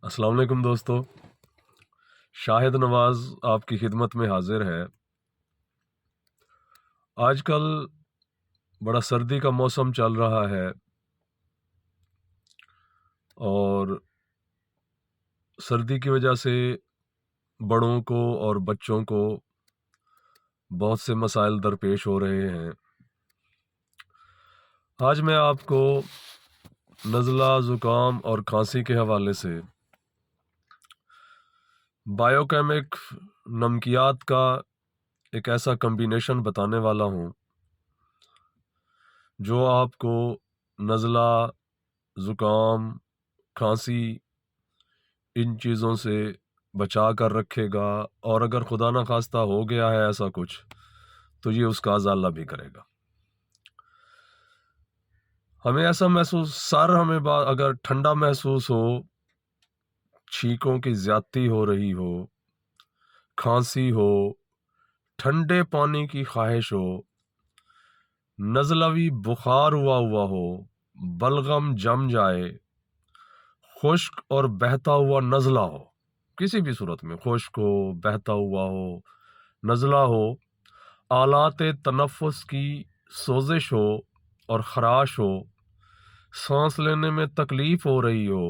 السلام علیکم دوستو، شاہد نواز آپ کی خدمت میں حاضر ہے۔ آج کل بڑا سردی کا موسم چل رہا ہے اور سردی کی وجہ سے بڑوں کو اور بچوں کو بہت سے مسائل درپیش ہو رہے ہیں۔ آج میں آپ کو نزلہ، زکام اور کھانسی کے حوالے سے بایو کیمک نمکیات کا ایک ایسا کمبینیشن بتانے والا ہوں جو آپ کو نزلہ، زکام، کھانسی ان چیزوں سے بچا کر رکھے گا، اور اگر خدا نخواستہ ہو گیا ہے ایسا کچھ تو یہ اس کا ازالہ بھی کرے گا۔ ہمیں ایسا محسوس اگر ٹھنڈا محسوس ہو، چھینکوں کی زیادتی ہو رہی ہو، کھانسی ہو، ٹھنڈے پانی کی خواہش ہو، نزلوی بخار ہوا ہو، بلغم جم جائے، خشک اور بہتا ہوا نزلہ ہو، کسی بھی صورت میں خشک ہو، بہتا ہوا ہو، نزلہ ہو، آلات تنفس کی سوزش ہو اور خراش ہو، سانس لینے میں تکلیف ہو رہی ہو،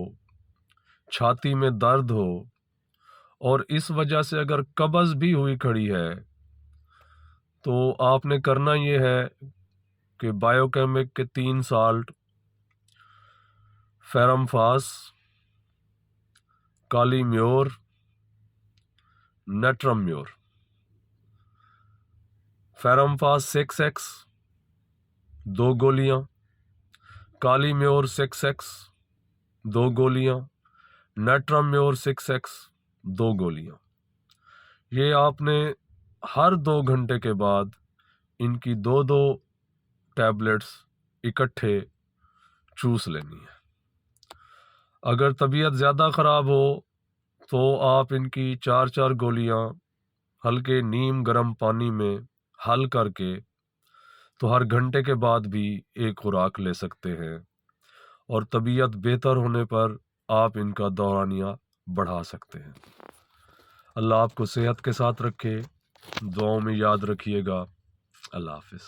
چھاتی میں درد ہو، اور اس وجہ سے اگر قبض بھی ہوئی کھڑی ہے تو آپ نے کرنا یہ ہے کہ بایو کیمک کے 3 سالٹ، فیرم فاس، کالی میور، نیٹرم میور، فیرم فاس 6X 2 گولیاں، کالی میور 6X 2 گولیاں، نیٹرم میور 6X 2 گولیاں، یہ آپ نے ہر 2 گھنٹے کے بعد ان کی 2 ٹیبلٹس اکٹھے چوس لینی ہے۔ اگر طبیعت زیادہ خراب ہو تو آپ ان کی 4 گولیاں ہلکے نیم گرم پانی میں حل کر کے تو ہر گھنٹے کے بعد بھی ایک خوراک لے سکتے ہیں، اور طبیعت بہتر ہونے پر آپ ان کا دورانیہ بڑھا سکتے ہیں۔ اللہ آپ کو صحت کے ساتھ رکھے، دعاؤں میں یاد رکھیے گا۔ اللہ حافظ۔